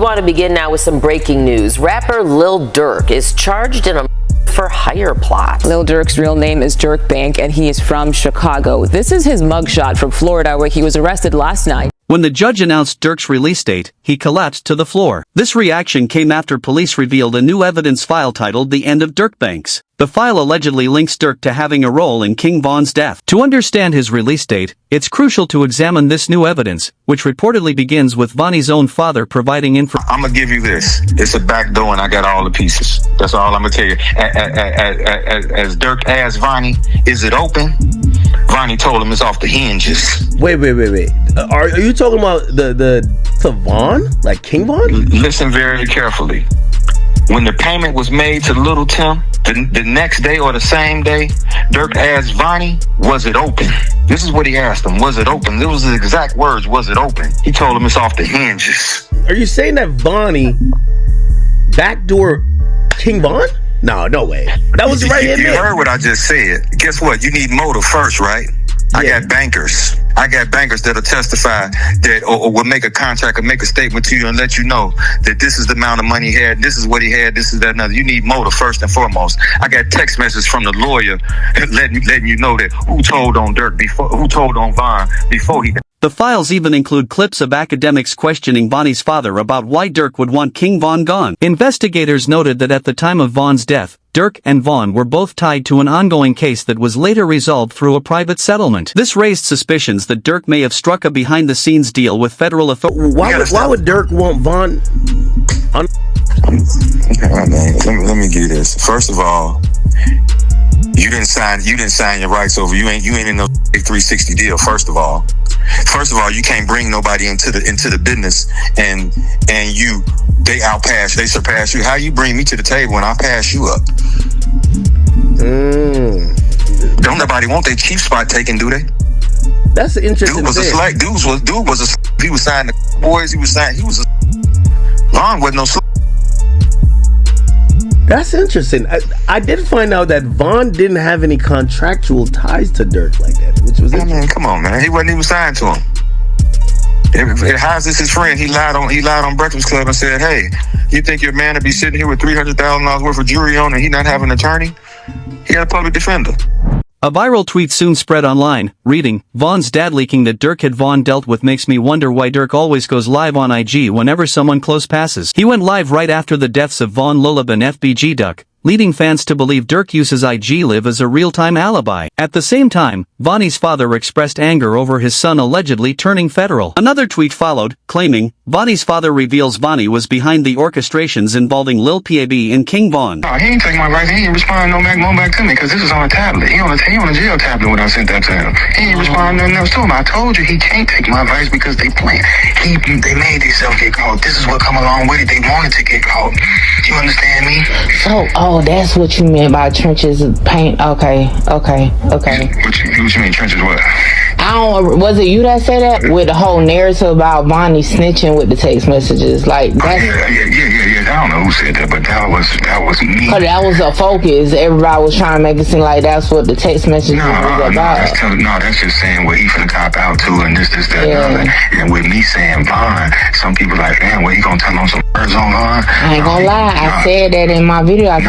want to begin now with some breaking news. Rapper Lil Durk is charged in a for hire plot. Lil Durk's real name is Durk Bank, and he is from Chicago. This is his mugshot from Florida, where he was arrested last night. When the judge announced Durk's release date, he collapsed to the floor. This reaction came after police revealed a new evidence file titled The End of Durk Banks. The file allegedly links Durk to having a role in King Von's death. To understand his release date, it's crucial to examine this new evidence, which reportedly begins with Vonnie's own father providing info. I'm gonna give you this. It's a back door and I got all the pieces. That's all I'm gonna tell you. As Durk asked Vonnie, is it open? Vonnie told him it's off the hinges. Wait. Are you talking about to Von? Like King Von? Listen very carefully. When the payment was made to Little Tim, the next day or the same day, Durk asked Vonnie, was it open? This is what he asked him. Was it open? It was the exact words, was it open? He told him it's off the hinges. Are you saying that Vonnie backdoor King Von? No way. That was right here. You heard what I just said. Guess what? You need motive first, right? I got bankers. That'll testify that or will make a contract or make a statement to you and let you know that this is the amount of money he had, this is what he had, this is that another. You need motive first and foremost. I got text messages from the lawyer letting you know that who told on Durk before, who told on Von before he died. The files even include clips of academics questioning Vonnie's father about why Durk would want King Von gone. Investigators noted that at the time of Von's death, Durk and Von were both tied to an ongoing case that was later resolved through a private settlement. This raised suspicions that Durk may have struck a behind-the-scenes deal with federal authorities. Why would Durk want Von? Let me give you this. First of all, you didn't sign your rights over. You ain't in no 360 deal. First of all, you can't bring nobody into the business and they surpass you. How you bring me to the table when I pass you up? Don't nobody want their chief spot taken, do they? That's an interesting. Dude was a select. He was signed the boys. He was Long wasn't no select. That's interesting. I did find out that Von didn't have any contractual ties to Durk like that, which was interesting. Man, come on, man. He wasn't even signed to him. How's this his friend? He lied on Breakfast Club and said, hey, you think your man would be sitting here with $300,000 worth of jewelry on and he not have an attorney? He had a public defender. A viral tweet soon spread online, reading, Von's dad leaking that Durk had Von dealt with makes me wonder why Durk always goes live on IG whenever someone close passes. He went live right after the deaths of Von Lullab and FBG Duck, leading fans to believe Durk uses IG Live as a real-time alibi. At the same time, Vonnie's father expressed anger over his son allegedly turning federal. Another tweet followed, claiming, Vonnie's father reveals Vonnie was behind the orchestrations involving Lil Pab and King Von. No, he ain't take my rights. He ain't respond no back to me because this is on a tablet. He on a jail tablet when I sent that to him. He ain't respond nothing else to him. I told you he can't take my advice because they plan. They made themselves get caught. This is what come along with it. They wanted to get caught. You understand me? So, that's what you meant by trenches of paint. Okay. What you mean trenches what? Was it you that said that? With the whole narrative about Vonnie snitching with the text messages. Like, that's... Yeah. I don't know who said that, but that was me. Cause that was a focus. Everybody was trying to make it seem like that's what the text messages was about. That's just saying what he finna cop out to and this, that, and and with me saying Von, some people like, man, what, he gonna tell on some words on Von? I ain't gonna lie, I said that in my video. I'm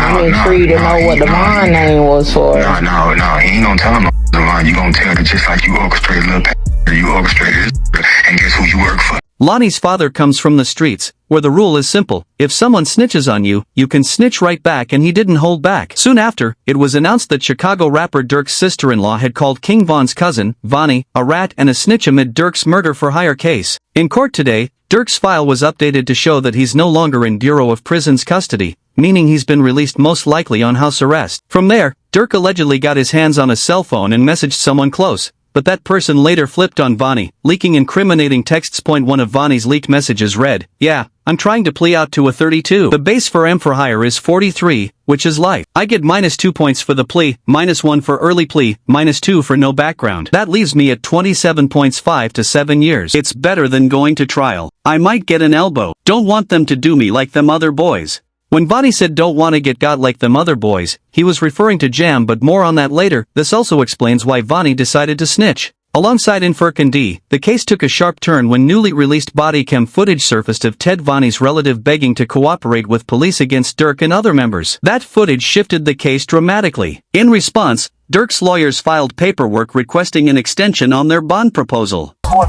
free to know what the Von name was for. No, he ain't gonna tell him no Von. You gonna tell it just like you orchestrated you orchestrated this, and guess who you work for? Lonnie's father comes from the streets, where the rule is simple. If someone snitches on you, you can snitch right back, and he didn't hold back. Soon after, it was announced that Chicago rapper Durk's sister-in-law had called King Von's cousin, Vonnie, a rat and a snitch amid Durk's murder-for-hire case. In court today, Durk's file was updated to show that he's no longer in Bureau of Prisons custody, meaning he's been released most likely on house arrest. From there, Durk allegedly got his hands on a cell phone and messaged someone close. But that person later flipped on Vonnie, leaking incriminating texts. One of Vonnie's leaked messages read, yeah, I'm trying to plea out to a 32. The base for M for hire is 43, which is life. I get -2 points for the plea, -1 for early plea, -2 for no background. That leaves me at 27 points, 5 to 7 years. It's better than going to trial. I might get an elbow. Don't want them to do me like them other boys. When Vonnie said don't want to get got like them other boys, he was referring to Jam, but more on that later. This also explains why Vonnie decided to snitch. Alongside Inferk and D, the case took a sharp turn when newly released body cam footage surfaced of Ted Vonnie's relative begging to cooperate with police against Durk and other members. That footage shifted the case dramatically. In response, Durk's lawyers filed paperwork requesting an extension on their bond proposal. Really?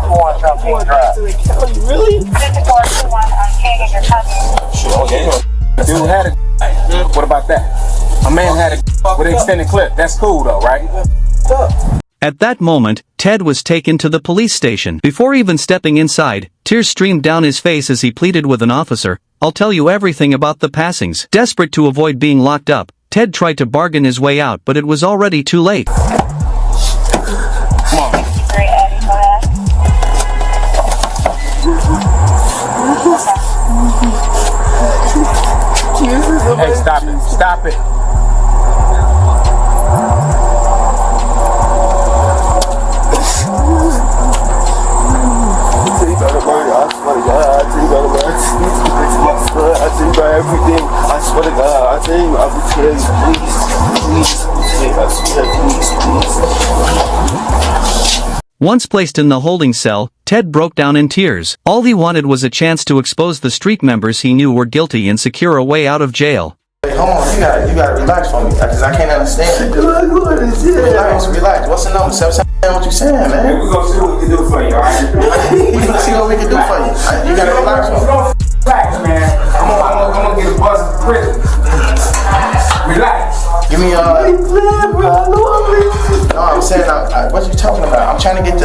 Dude had a. What about that? A man had a with an extended clip. That's cool though, right? At that moment, Ted was taken to the police station. Before even stepping inside, tears streamed down his face as he pleaded with an officer, "I'll tell you everything about the passings." Desperate to avoid being locked up, Ted tried to bargain his way out, but it was already too late. Come on. Hey, stop it. Stop it. Once placed in the holding cell, Ted broke down in tears. All he wanted was a chance to expose the street members he knew were guilty and secure a way out of jail. Hey, hold on, you gotta relax for me, because I can't understand it. Relax. What's the number? Stop saying what you saying, man. We're gonna see what we can do for you, alright? We gonna see what we can do for you. You gotta relax for me. Relax, man. I'm gonna get a buzz in prison. Relax. Give me No, I'm saying, what you talking about? I'm trying to get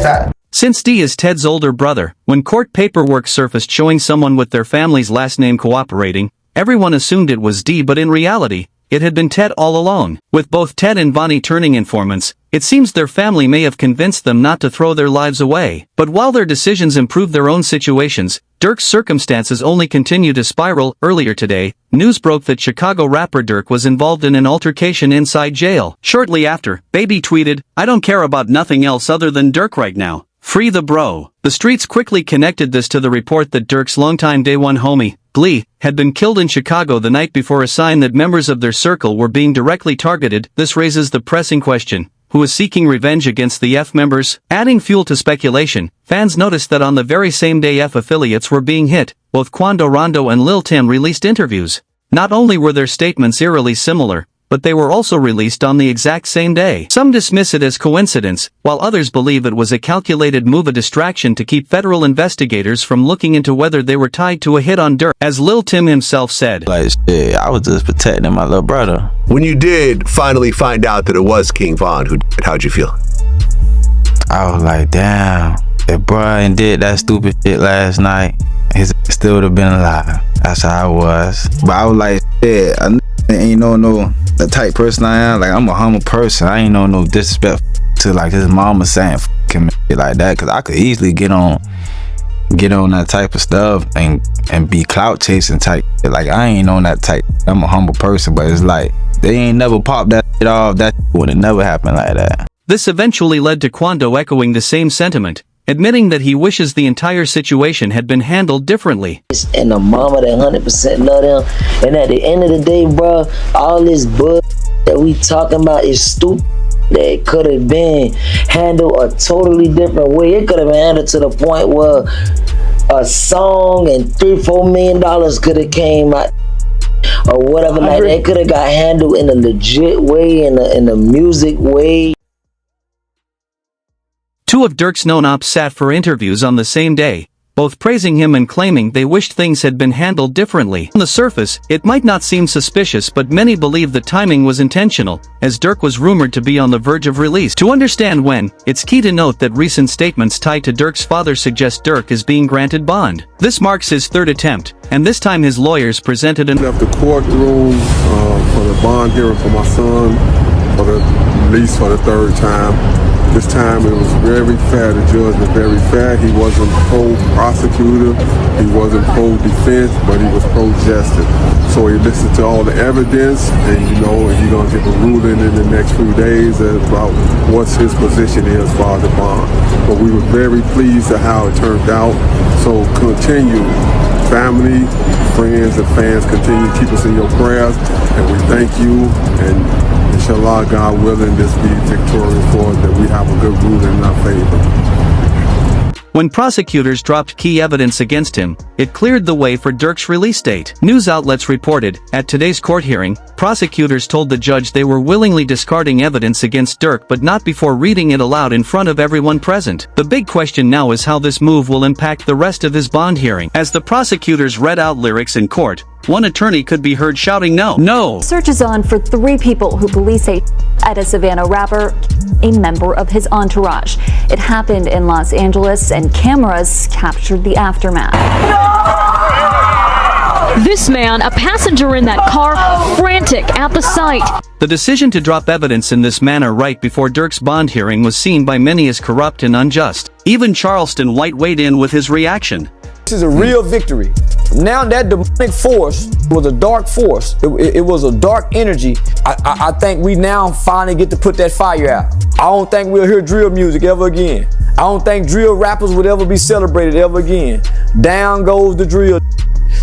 that. Since D is Ted's older brother, when court paperwork surfaced showing someone with their family's last name cooperating, everyone assumed it was D, but in reality, it had been Ted all along. With both Ted and Vonnie turning informants, it seems their family may have convinced them not to throw their lives away. But while their decisions improved their own situations, Durk's circumstances only continue to spiral. Earlier today, news broke that Chicago rapper Durk was involved in an altercation inside jail. Shortly after, Baby tweeted, "I don't care about nothing else other than Durk right now. Free the bro." The streets quickly connected this to the report that Durk's longtime day one homie, Glee, had been killed in Chicago the night before, a sign that members of their circle were being directly targeted. This raises the pressing question: who is seeking revenge against the F members? Adding fuel to speculation, fans noticed that on the very same day F affiliates were being hit, both Quando Rondo and Lil Tim released interviews. Not only were their statements eerily similar, but they were also released on the exact same day. Some dismiss it as coincidence, while others believe it was a calculated move, a distraction to keep federal investigators from looking into whether they were tied to a hit on Durk. As Lil Tim himself said, "Like, shit, I was just protecting my little brother." When you did finally find out that it was King Von who did it, how'd you feel? I was like, damn, if Brian did that stupid shit last night, he still would have been alive. That's how I was. But I was like, shit, I ain't no the type person I am. Like, I'm a humble person. I ain't no disrespect to like his mama saying him shit like that, because I could easily get on that type of stuff and be clout chasing type. Like, I ain't on that type. I'm a humble person, but it's like they ain't never popped that shit off. That would have never happened like that. This eventually led to Quando echoing the same sentiment, admitting that he wishes the entire situation had been handled differently. And the mama that 100% love them. And at the end of the day, bro, all this bull that we talking about is stupid. That could have been handled a totally different way. It could have been handled to the point where a song and $3-4 million could have came out, or whatever. Like, that could have got handled in a legit way, in a music way. Two of Durk's known ops sat for interviews on the same day, both praising him and claiming they wished things had been handled differently. On the surface, it might not seem suspicious, but many believe the timing was intentional, as Durk was rumored to be on the verge of release. To understand when, it's key to note that recent statements tied to Durk's father suggest Durk is being granted bond. This marks his third attempt, and this time his lawyers presented an left the courtroom for the bond hearing for my son for the release for the third time. This time it was very fair. The judge was very fair. He wasn't pro-prosecutor, he wasn't pro-defense, but he was pro-justice. So he listened to all the evidence, and he's going to give a ruling in the next few days about what his position is for the bond. But we were very pleased at how it turned out. So continue, family, friends, and fans, continue to keep us in your prayers, and we thank you. And Inshallah, God willing, this be victorious for us, that we have a good ruling in our favor. When prosecutors dropped key evidence against him, it cleared the way for Durk's release date. News outlets reported, at today's court hearing, prosecutors told the judge they were willingly discarding evidence against Durk but not before reading it aloud in front of everyone present. The big question now is how this move will impact the rest of his bond hearing. As the prosecutors read out lyrics in court, one attorney could be heard shouting no, no. Search is on for 3 people who police say at a Savannah rapper, a member of his entourage. It happened in Los Angeles and cameras captured the aftermath. This man, a passenger in that car, frantic at the sight. The decision to drop evidence in this manner right before Durk's bond hearing was seen by many as corrupt and unjust. Even Charleston White weighed in with his reaction. This is a real victory. Now that demonic force was a dark force. It was a dark energy. I think we now finally get to put that fire out. I don't think we'll hear drill music ever again. I don't think drill rappers would ever be celebrated ever again. Down goes the drill.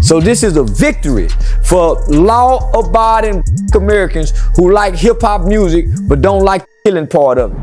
So this is a victory for law-abiding Americans who like hip-hop music but don't like the killing part of it.